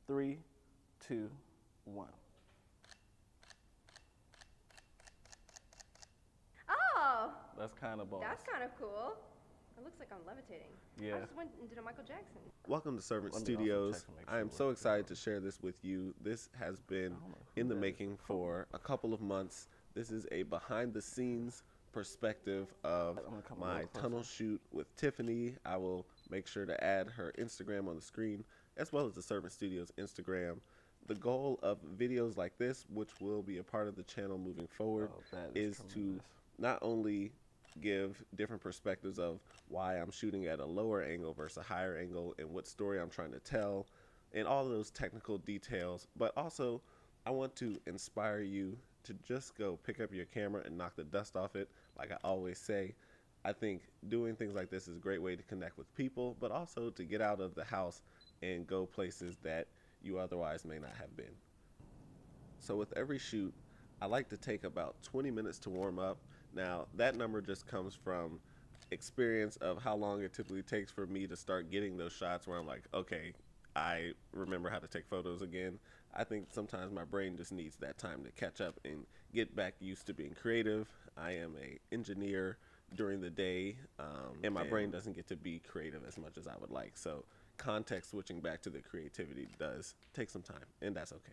3, 2, 1. Oh, That's kind of boss. that's kind of cool. It looks like I'm levitating. Yeah. I just went and did a Michael Jackson. Welcome to Servant Let me also Studios. check to make I sure am we're so good. excited to share this with you. This has been I don't know who in the that is. making for a couple of months. This is a behind the scenes perspective of I'm gonna come a my little closer. tunnel shoot with Tiffany. I will make sure to add her Instagram on the screen as well as the Servant Studios Instagram. The goal of videos like this, which will be a part of the channel moving forward, Oh, that is to tremendous. not only give different perspectives of why I'm shooting at a lower angle versus a higher angle and what story I'm trying to tell and all of those technical details, but also I want to inspire you to just go pick up your camera and knock the dust off it. Like I always say, I think doing things like this is a great way to connect with people, but also to get out of the house and go places that you otherwise may not have been. So with every shoot, I like to take about 20 minutes to warm up. Now, that number just comes from experience of how long it typically takes for me to start getting those shots where I'm like, okay, I remember how to take photos again. I think sometimes my brain just needs that time to catch up and get back used to being creative. I am an engineer during the day, and my brain doesn't get to be creative as much as I would like. So context switching back to the creativity does take some time, and that's okay.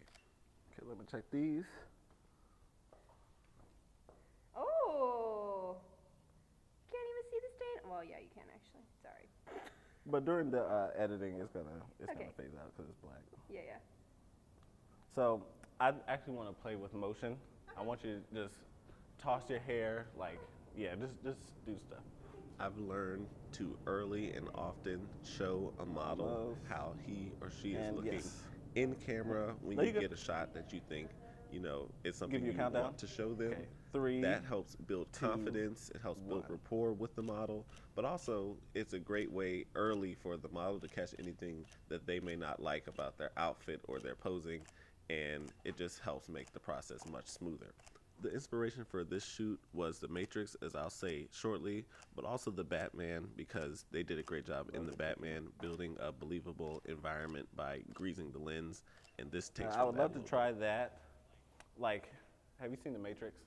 Okay, let me check these. Oh, can't even see the stain. Well, yeah, you can actually. Sorry. But during the editing, it's gonna Okay. phase out because it's black. Yeah, yeah. So I actually want to play with motion. I want you to just toss your hair, like, yeah, just do stuff. I've learned to early and often show a model Love. how he or she is And looking yes. in camera when There you you go. get a shot that you think, is something you a you countdown? want to show them. Okay, 3, That helps build 2, confidence. It helps build 1. rapport with the model. But also, it's a great way early for the model to catch anything that they may not like about their outfit or their posing. And it just helps make the process much smoother. The inspiration for this shoot was The Matrix, as I'll say shortly, but also The Batman, because they did a great job in The Batman building a believable environment by greasing the lens, and this takes I from would that love a to little try that. Like, have you seen The Matrix?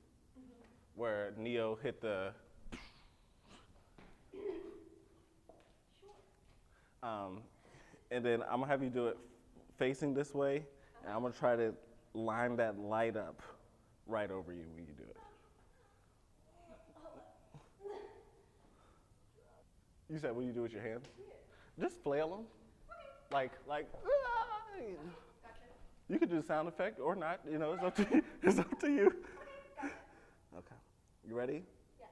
Where Neo hit the. And then I'm gonna have you do it facing this way, and I'm gonna try to line that light up right over you when you do it. You said, what do you do with your hands? Just flail them. Like, you could do a sound effect or not, it's up to you. It's up to you. Okay. You ready? Yeah.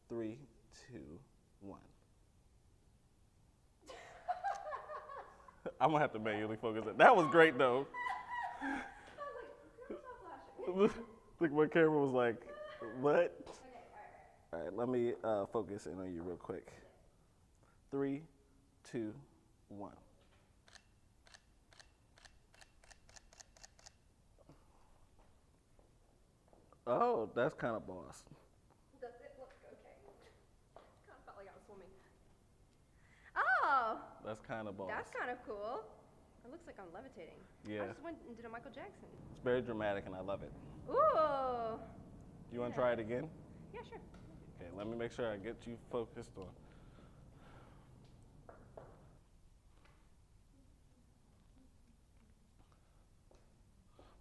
3, 2, 1. I'm gonna have to manually focus it. That was great though. Look, my camera was like, what? Okay, All right, let me focus in on you real quick. 3, 2, 1. Oh, that's kind of boss. Does it look okay? Kind of felt like I was swimming. Oh, That's kind of boss. that's kind of cool. It looks like I'm levitating. Yeah. I just went and did a Michael Jackson. It's very dramatic and I love it. Ooh. You want to try it again? Yeah, sure. Okay, let me make sure I get you focused on.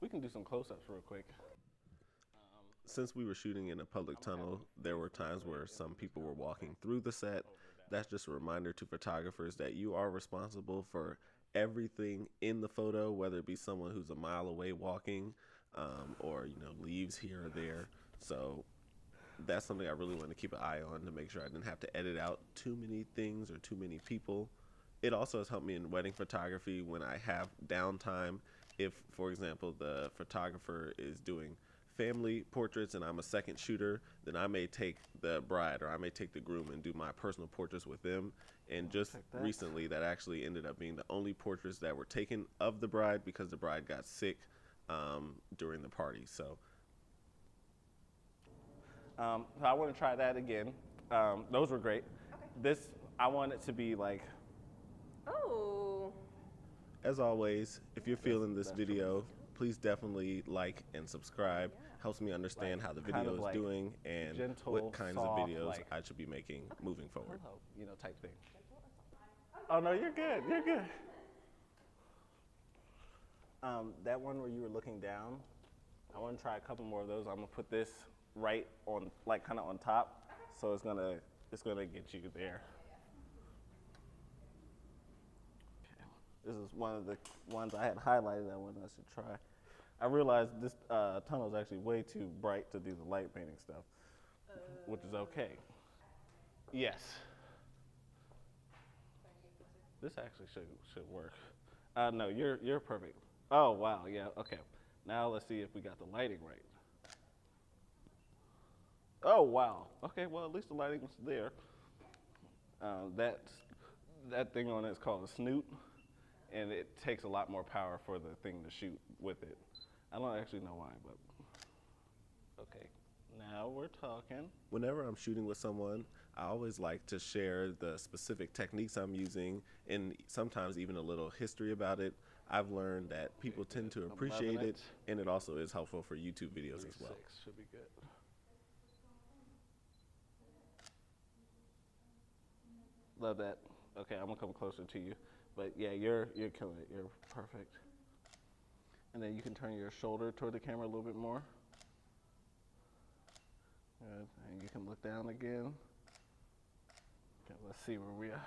We can do some close-ups real quick. Since we were shooting in a public tunnel, there were times where some people were walking through the set. That's just a reminder to photographers that you are responsible for everything in the photo, whether it be someone who's a mile away walking, or leaves here or there. So that's something I really wanted to keep an eye on to make sure I didn't have to edit out too many things or too many people. It also has helped me in wedding photography when I have downtime. If, for example, the photographer is doing family portraits and I'm a second shooter, then I may take the bride or I may take the groom and do my personal portraits with them. And just recently, that actually ended up being the only portraits that were taken of the bride because the bride got sick during the party. So I want to try that again. Those were great. Okay. This, I want it to be like, Oh. As always, if you're feeling this that's video, please definitely like and subscribe. Helps me understand how the kind video of is like doing and gentle, what kinds of soft, videos like- I should be making moving forward. Hello, you know, type thing. Oh no, you're good. You're good. That one where you were looking down, I want to try a couple more of those. I'm gonna put this right on, like kind of on top, so it's gonna get you there. Okay. This is one of the ones I had highlighted. I wanted us to try. I realized this tunnel is actually way too bright to do the light painting stuff, which is okay. Yes. This actually should work. No, you're perfect. Oh wow, yeah, okay. Now let's see if we got the lighting right. Oh wow. Okay, well at least the lighting's there. That thing on it is called a snoot, and it takes a lot more power for the thing to shoot with it. I don't actually know why, but okay. Now we're talking. Whenever I'm shooting with someone, I always like to share the specific techniques I'm using and sometimes even a little history about it. I've learned that people tend to appreciate it, and it also is helpful for YouTube videos as well. 3.6 should be good. Love that. Okay, I'm gonna come closer to you, but yeah, you're killing it. You're perfect. And then you can turn your shoulder toward the camera a little bit more. Good. And you can look down again. Okay, let's see where we are.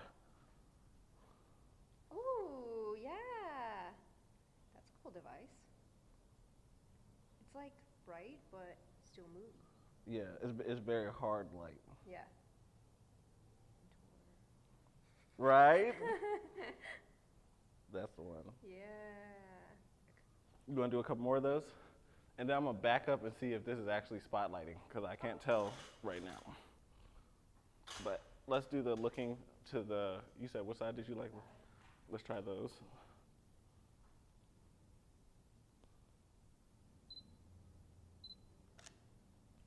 Ooh, yeah. That's a cool device. It's like bright, but still moves. Yeah, it's very hard light. Yeah. Right? That's the one. Yeah. You want to do a couple more of those? And then I'm going to back up and see if this is actually spotlighting, because I can't tell right now. But let's do the looking to the, you said what side did you like? Let's try those.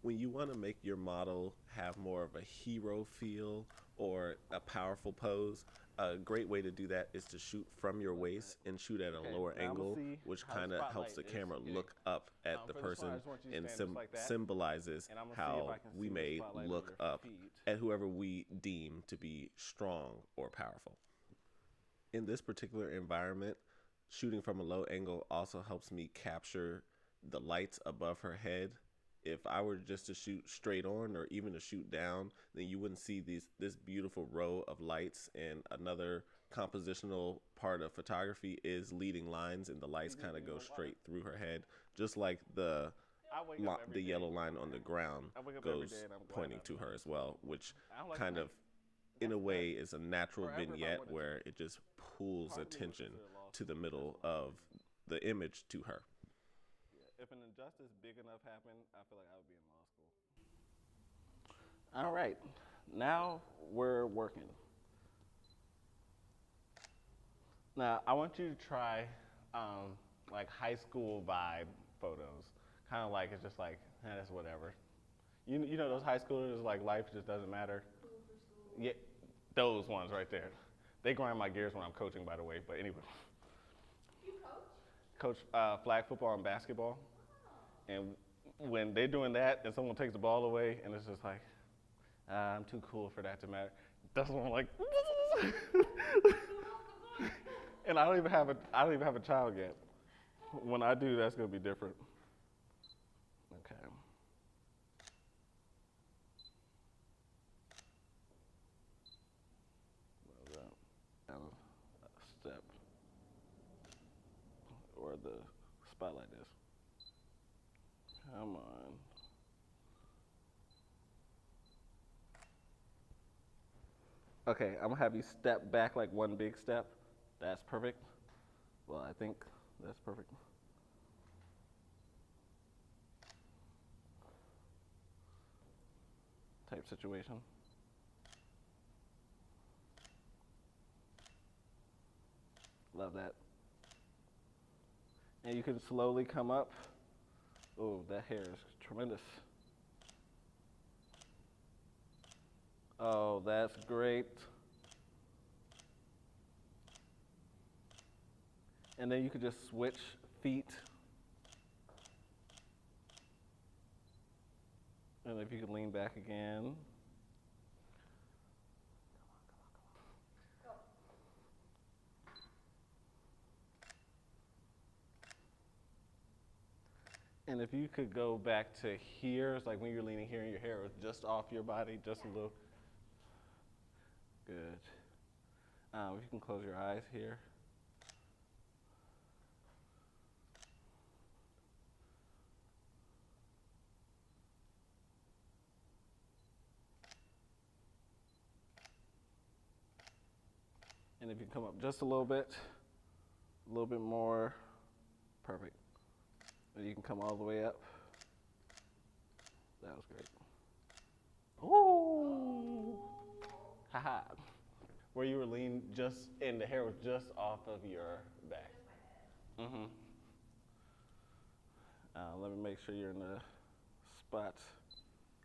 When you want to make your model have more of a hero feel or a powerful pose, a great way to do that is to shoot from your waist and shoot at a Okay, lower now we'll angle, see which how the kind of helps the spotlight is camera getting. look up at the For this one, I person just want you to and stand just like that, symbolizes and I'm gonna see how if I can we see the may spotlight on look your up feet. at whoever we deem to be strong or powerful. In this particular environment, shooting from a low angle also helps me capture the lights above her head. If I were just to shoot straight on or even to shoot down, then you wouldn't see this beautiful row of lights. And another compositional part of photography is leading lines, and the lights kind of go straight through her head, just like the yellow line on the ground goes pointing to her as well, which kind of in a way is a natural vignette where it just pulls attention to the middle of the image to her. If an injustice big enough happened, I feel like I would be in law school. All right, now we're working. Now I want you to try like high school vibe photos. Kind of like it's just like, that's whatever. You know those high schoolers like life just doesn't matter. Yeah, those ones right there. They grind my gears when I'm coaching, by the way. But anyway. You coach? Coach flag football and basketball. And when they're doing that and someone takes the ball away and it's just like, I'm too cool for that to matter. That's when I'm like, and I don't even have a child yet. When I do, that's gonna be different. Okay. A step or the spotlight is. Come on. Okay, I'm gonna have you step back like one big step. That's perfect. Well, I think that's perfect. Type situation. Love that. And you can slowly come up. Oh, that hair is tremendous. Oh, that's great. And then you could just switch feet. And if you could lean back again. And if you could go back to here, it's like when you're leaning here and your hair was just off your body, just a little. Good. If you can close your eyes here. And if you come up just a little bit more, perfect. And you can come all the way up. That was great. Ooh! Haha. Where you were leaning just, and the hair was just off of your back. Mm-hmm. Let me make sure you're in the spot.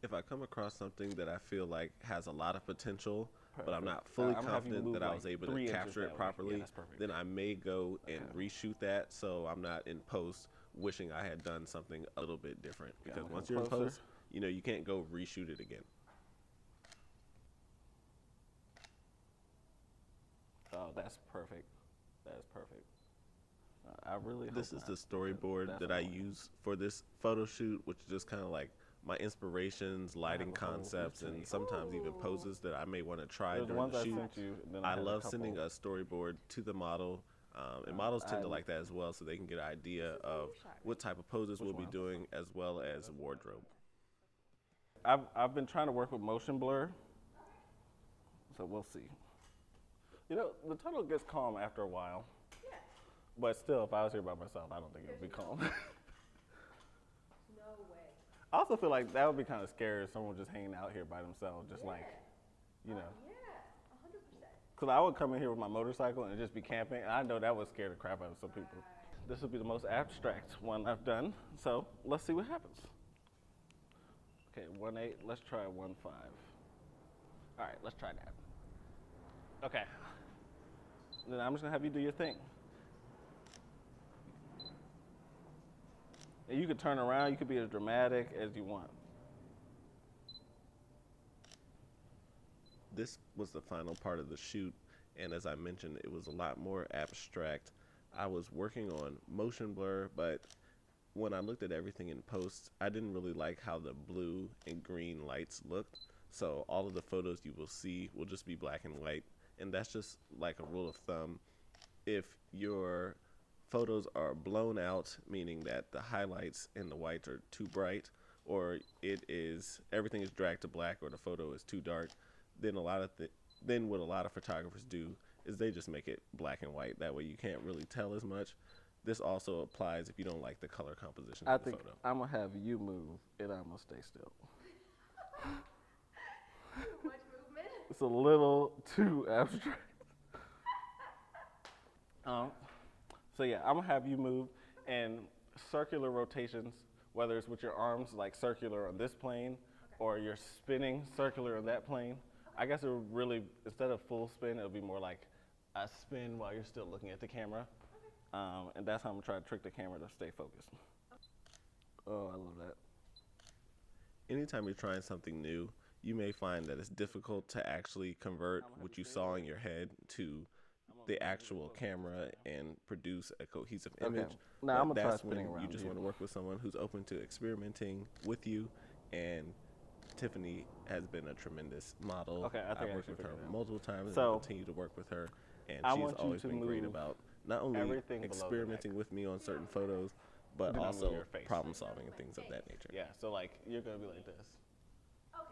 If I come across something that I feel like has a lot of potential, but I'm Perfect. not fully I'm gonna have you confident move that I like was able 3 to inches capture that it way. properly, Yeah, that's perfect. then I may go and Okay. reshoot that so I'm not in post wishing I had done something a little bit different. Yeah, Because I'm once coming you're in closer. post, you can't go reshoot it again. Oh, that's perfect. That is perfect. I really This hope is not, the because storyboard that's that I annoying. use for this photo shoot, which is just kind of like my inspirations, lighting a whole concepts, and routine. sometimes even Ooh. poses that I may want to try There's the during ones the I shoot. sent you. And then I had love couple. sending a storyboard to the model, and models tend to I- like that as well, so they can get an idea This is the of new shot, what type of poses we'll be one? doing, as well as wardrobe. I've been trying to work with motion blur, so we'll see. The tunnel gets calm after a while. Yeah. But still, if I was here by myself, I don't think it would be calm. No way. I also feel like that would be kind of scary if someone was just hanging out here by themselves, just like, Yeah, 100%. Because I would come in here with my motorcycle and just be camping, and I know that would scare the crap out of some people. This would be the most abstract one I've done, so let's see what happens. Okay, 1.8, let's try 1.5. All right, let's try that. Okay. Then I'm just gonna have you do your thing. And you could turn around, you could be as dramatic as you want. This was the final part of the shoot, and as I mentioned, it was a lot more abstract. I was working on motion blur, but when I looked at everything in post, I didn't really like how the blue and green lights looked. So all of the photos you will see will just be black and white, and that's just like a rule of thumb. If your photos are blown out, meaning that the highlights and the whites are too bright, or everything is dragged to black, or the photo is too dark, then what a lot of photographers do is they just make it black and white. That way you can't really tell as much. This also applies if you don't like the color composition I of the think photo. I'm gonna have you move, and I'm gonna stay still. Too much movement. It's a little too abstract. So yeah, I'm gonna have you move, and circular rotations, whether it's with your arms like circular on this plane, or you're spinning circular on that plane. I guess it would really, instead of full spin, it would be more like a spin while you're still looking at the camera. And that's how I'm gonna try to trick the camera to stay focused. Oh, I love that. Anytime you're trying something new, you may find that it's difficult to actually convert what you saw in your head to the actual camera and produce a cohesive Okay. image. Now I'm But gonna try that's spinning when you around just you. want to work with someone who's open to experimenting with you. And Tiffany has been a tremendous model. Okay, I think I've I worked should with her figure it out. multiple times So, and continue to work with her. And I she's want you always to been great move about not only everything below the experimenting neck. with me on certain photos, but Do not move also your face. problem solving and things of that nature. Yeah, so like you're gonna be like this. Okay.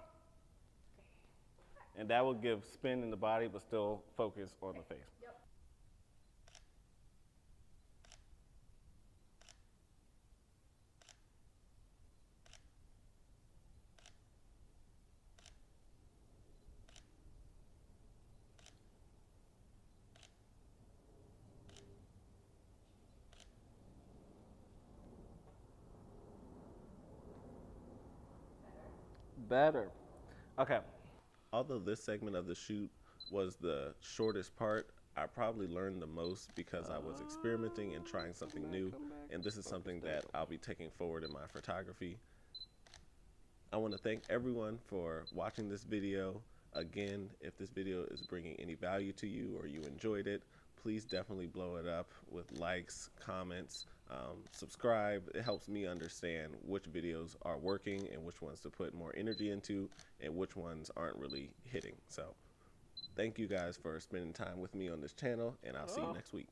And that will give spin in the body, but still focus on the face. Yep. Better. Okay. Although this segment of the shoot was the shortest part, I probably learned the most because I was experimenting and trying something new, and this is something that I'll be taking forward in my photography. I want to thank everyone for watching this video. Again, if this video is bringing any value to you or you enjoyed it, please definitely blow it up with likes, comments, subscribe. It helps me understand which videos are working and which ones to put more energy into and which ones aren't really hitting. So thank you guys for spending time with me on this channel, and I'll see you next week.